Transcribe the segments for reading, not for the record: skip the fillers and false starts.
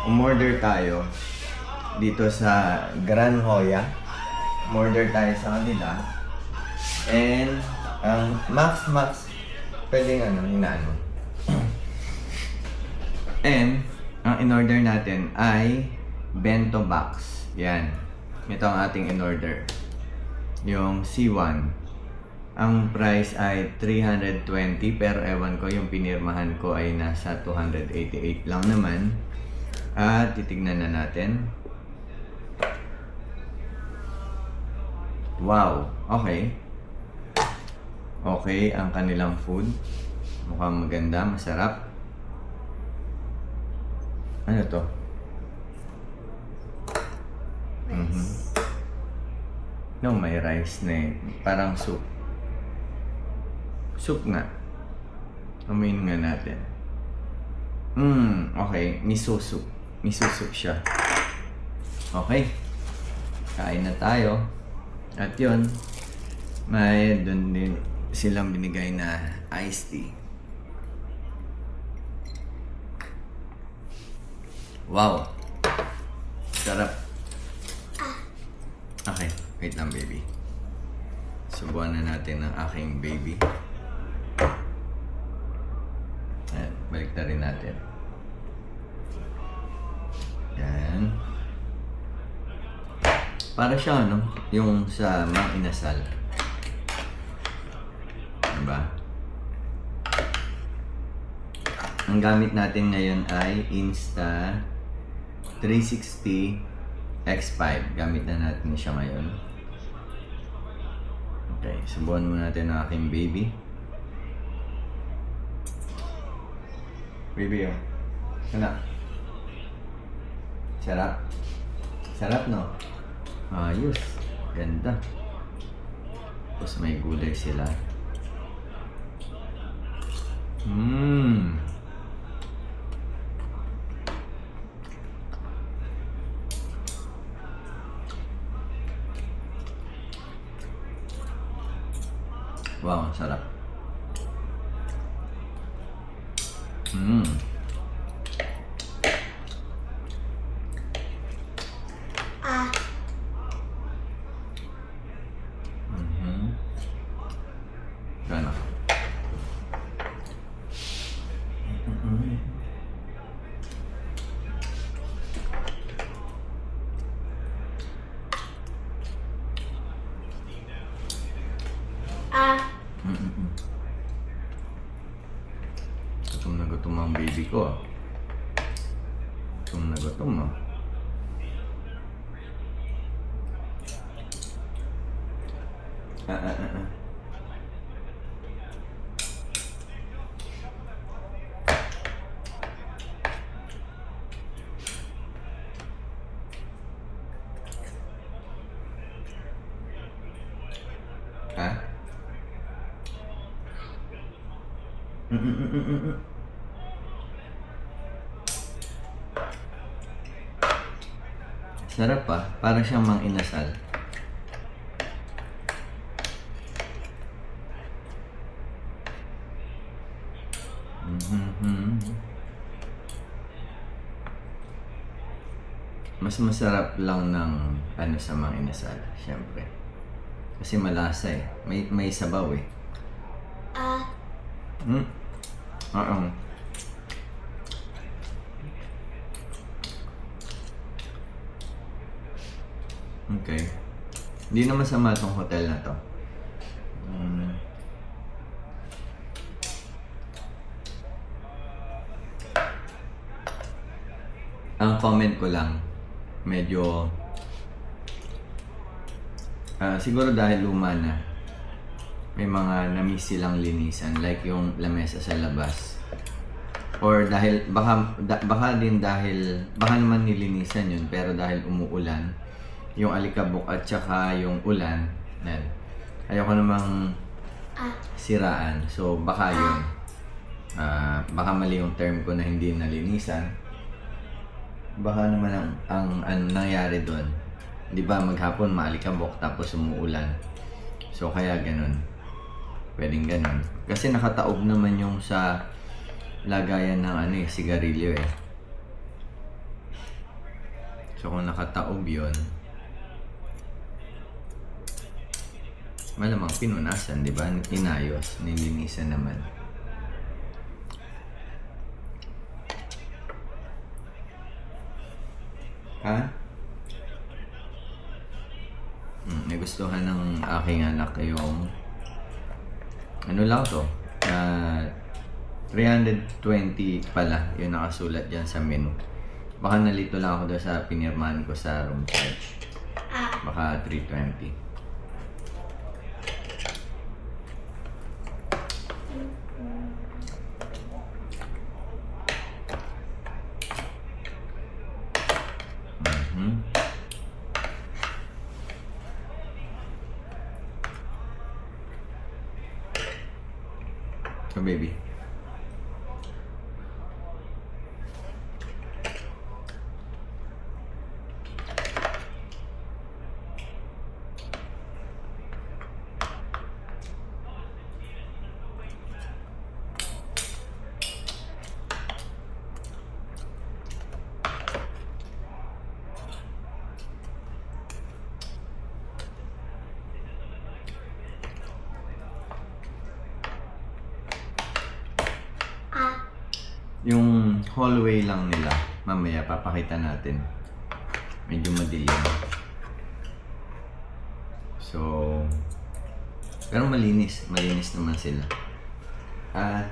umorder tayo dito sa Gran Hoya. Umorder tayo sa kanila. And, ang max, pwedeng hinaan mo. And, ang in-order natin ay bento box. Yan. Ito ang ating in-order. Yung C1. Ang price ay 320 pero ewan ko yung pinirmahan ko ay nasa 288 lang naman. At titignan na natin. Wow, okay. Okay ang kanilang food. Mukhang maganda, masarap. Ano to? No, may rice na eh. Parang soup. Soup nga. Amin nga natin. Okay. Miso soup. Miso soup siya. Okay. Kain na tayo. At yun, may doon din silang binigay na iced tea. Wow. Sarap. Okay. Wait lang, baby. Subuan na natin ang aking baby. Ayan, balik na rin natin. Yan. Para siya, yung sa Mang Inasal. Diba? Ang gamit natin ngayon ay Insta 360 X5. Gamit na natin siya ngayon. Okay, subukan muna natin ang aking baby. Baby, oh. Ano? Sarap. Sarap, no? Ayos. Ganda. Tapos may gulay sila. Wow, sarap. Gana. Gutom na gutom ang baby ko. Gutom na gutom, ah. Sarap pa. Parang siyang Mang Inasal. Mas masarap lang ng sa Mang Inasal, syempre. Kasi malasa eh. May sabaw eh. Okay. Hindi naman masama tong hotel na to. Ang comment ko lang, medyo siguro dahil luma na, may mga na-miss silang linisan, like yung lamesa sa labas. Or dahil, baka naman nilinisan yun, pero dahil umuulan, yung alikabok at saka yung ulan, ayoko namang siraan. So baka yun, baka mali yung term ko na hindi nalinisan. Baka naman ang nangyari doon, di ba, maghapon maalikabok tapos umuulan. So kaya ganun, pwedeng ganun. Kasi nakataob naman yung sa lagayan ng sigarilyo eh. So kung nakataob yun, malamang pinunasan, di ba? Inayos, nilinisan naman. Ha? Nagustuhan ng aking anak yung ano lang to, 320 pala yung nakasulat dyan sa menu. Baka nalito lang ako doon sa pinirmahan ko sa room charge. Baka 320. So baby. Yung hallway lang nila, mamaya papakita natin. Medyo madilim. So, pero malinis. Malinis naman sila. At,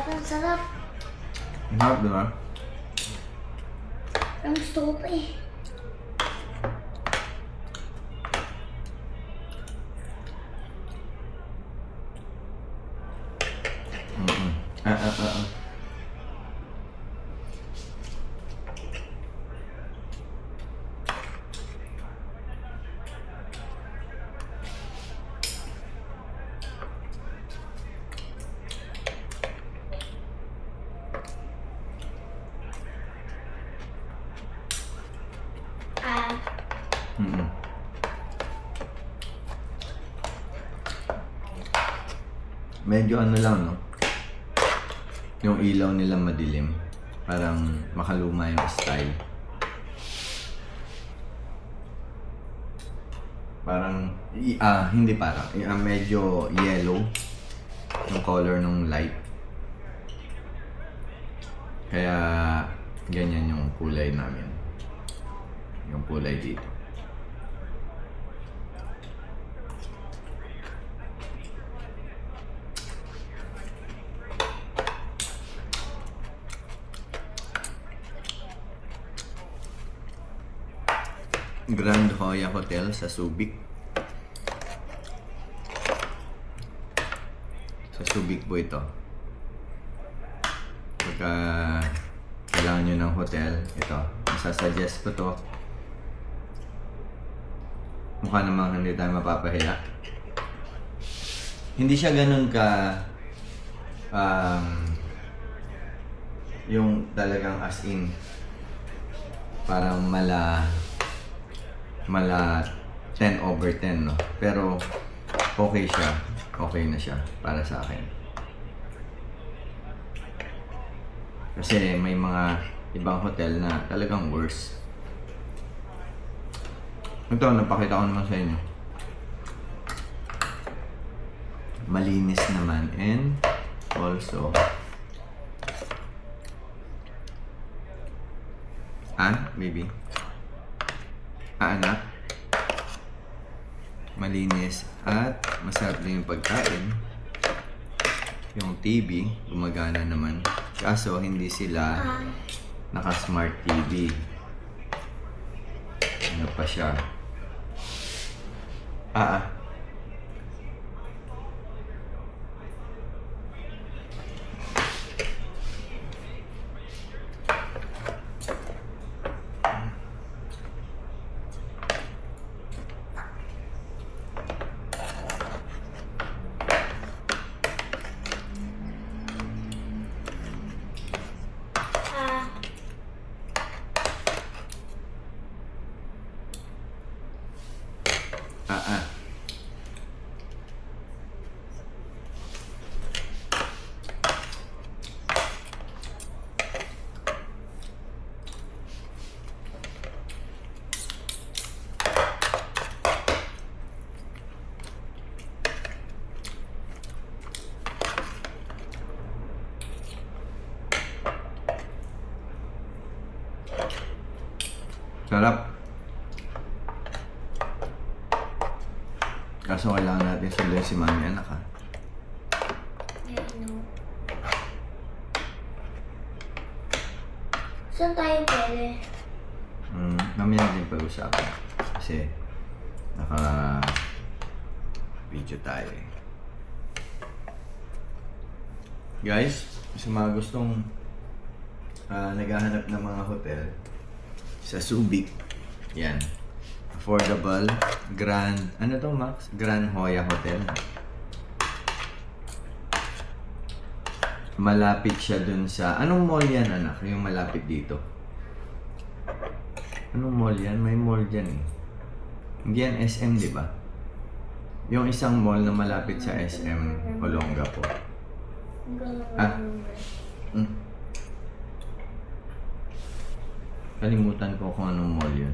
Ang sarap. ang harap, di ba? Ang gusto ko pa eh. Medyo ano lang, no? Yung ilaw nila madilim. Parang makaluma yung style. Parang, hindi parang. Medyo yellow yung color ng light. Kaya, ganyan yung kulay namin. Yung kulay dito. Grand Hoya Hotel sa Subic. Sa Subic po ito. pagka kailangan nyo ng hotel, ito, masasuggest ko to. Mukha namang hindi tayo mapapahiya. Hindi siya ganun ka yung talagang as in parang mala 10/10, no? Pero okay siya. Okay na siya para sa akin. Kasi may mga ibang hotel na talagang worse. Ito, napakita ko naman sa inyo. Malinis naman and also baby? Anak? Malinis at masarap din yung pagkain. Yung TV, gumagana naman. Kaso, hindi sila naka-smart TV. Ano pa siya? Sarap. Kaso kailangan natin sundan si mami, anak, ha? Yeah, I know. Saan tayo pwede? Mamaya natin pag-usapan. Kasi naka-video tayo eh. Guys, sa mga gustong naghahanap ng mga hotel sa Subic, yan. Affordable, Grand, ano to Max? Grand Hoya Hotel. Malapit siya dun sa, anong mall yan, anak? Yung malapit dito. Anong mall yan? May mall dyan eh. Hindi yan SM, di ba? Yung isang mall na malapit sa SM Olongapo. Kalimutan ko kung anong mall yun.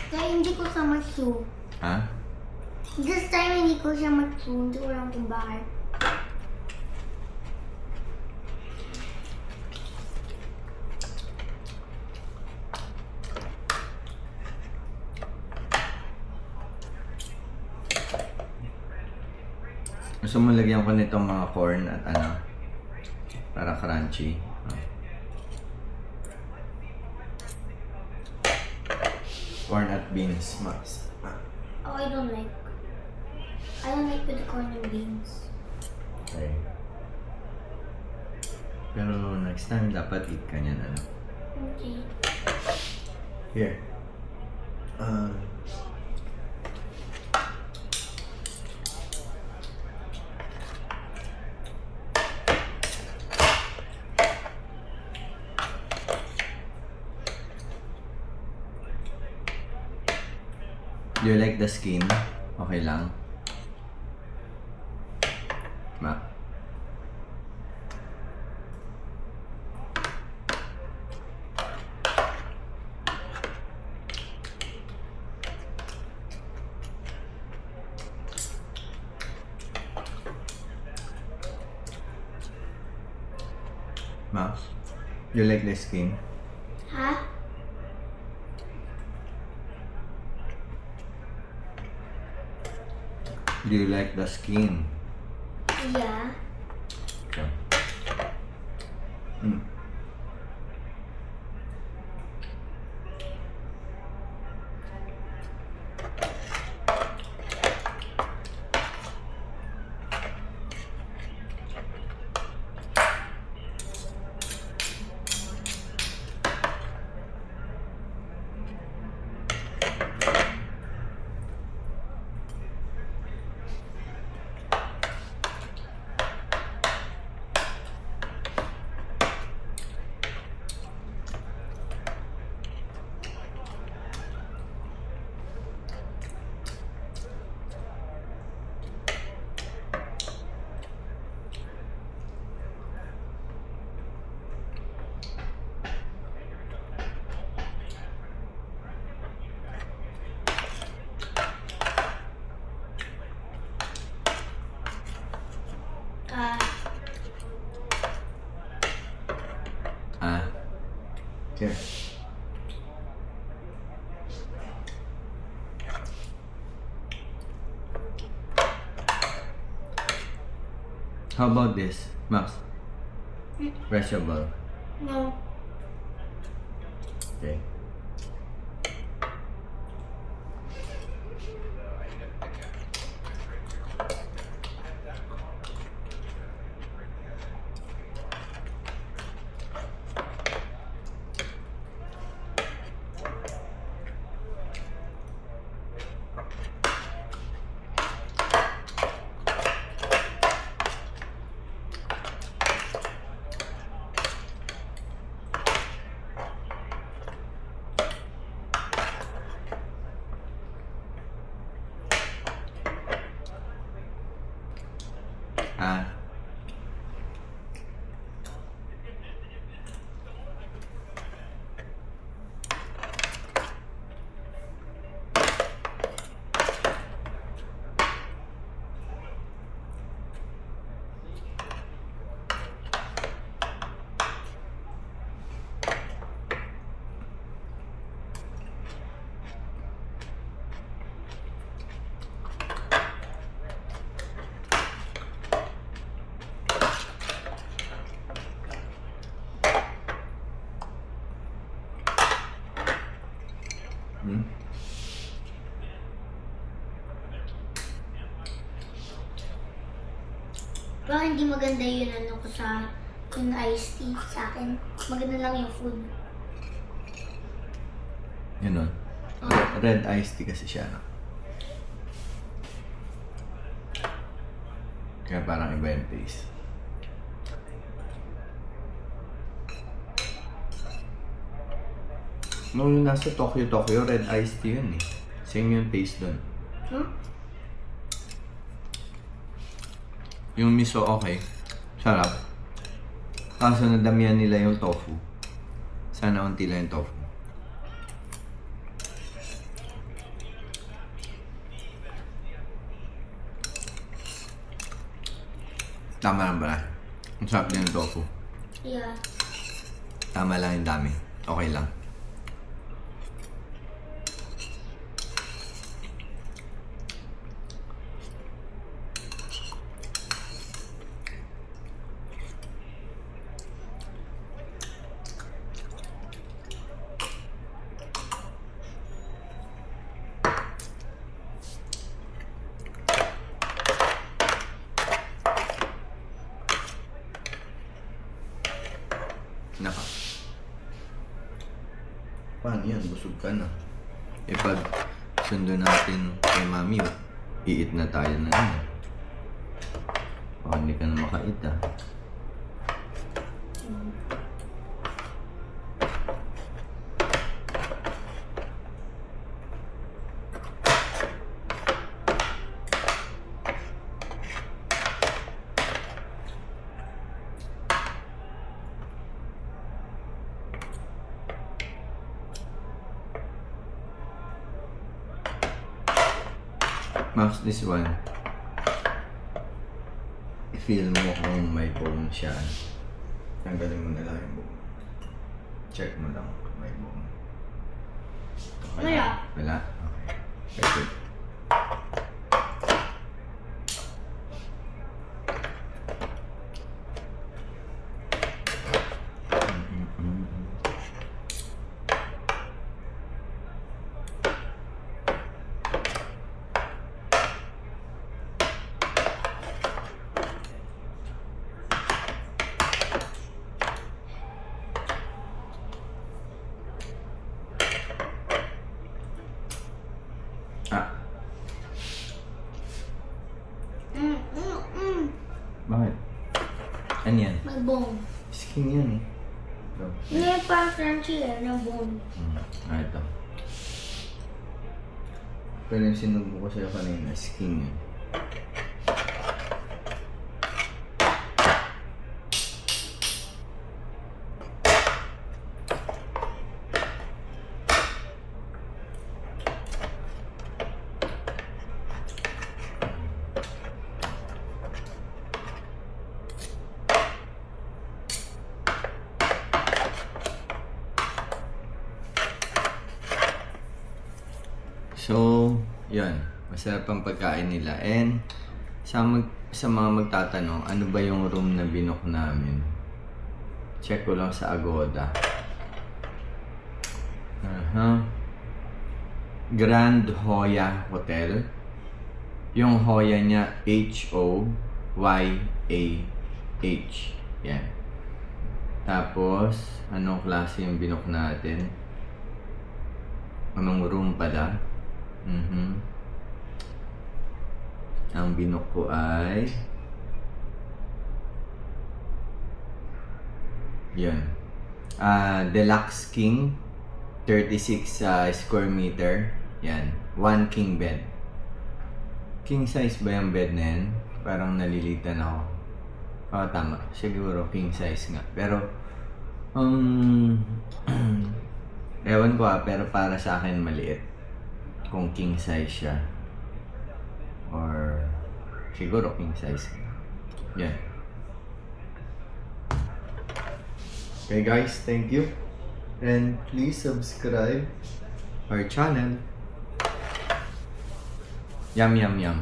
Kaya hindi ko siya mag-sue. Ha? This time hindi ko siya mag-sue. Hindi ko lang kung bakit. Gusto mo lagyan ko nitong mga corn at ano? Para crunchy. Corn at beans, Max. Oh, I don't like. I don't like with the corn and beans. Okay. Pero next time dapat eat ka niyan, ano? Okay. Here. Do you like the skin? Okay lang. Ma. Ma. You like the skin? Ha? Do you like the skin? Yeah. Okay. Mm. Here. How about this, Max? Vegetable. No. Okay. Ah. Hmm? Pero hindi maganda yun ano ko sa yung iced tea sa akin. Maganda lang yung food. Yun nun. Red iced tea kasi siya, no? Kaya parang iba yung taste. Nung nasa Tokyo, red iced tea yun eh. Same yung taste dun. Huh? Yung miso okay. Sarap. Kaso nadamihan nila yung tofu. Sana unti lang yung tofu. Tama lang ba na? Ang sarap din yung tofu. Yeah. Tama lang yung dami. Okay lang. Naka. Paano yan? Busog ka na. E pag sundo natin kay Mami, i-eat na tayo na yun. Baka hindi ka na maka-eat ah. Max, this one. I-feel mo kung may bone siya. Tanggalin mo na lang yung bone. Check mo lang kung may bone. Okay. Wala. Wala? Okay. Very good. bone. Skin yan eh. Ito. Hindi parang crunchy na bone. Ito. Pero yung sinubo ko sa'yo kanina, skin yan. So, yun. Masarap ang pagkain nila. And, sa mga magtatanong, ano ba yung room na binook namin? Check ko lang sa Agoda. Grand Hoya Hotel. Yung Hoya niya, H-O-Y-A-H. Yan. Tapos, anong klase yung binook natin? Anong room pala? Ang binook ko ay yan. Deluxe King 36 square meter. Yan. 1 king bed. King size ba yung bed na yan? Parang nalilitan ako. Tama. Siguro king size nga. Pero ewan ko pero para sa akin maliit. Kung king size siya. Or siguro king size. Yan. Okay guys, thank you. And please subscribe our channel. Yum yum yum.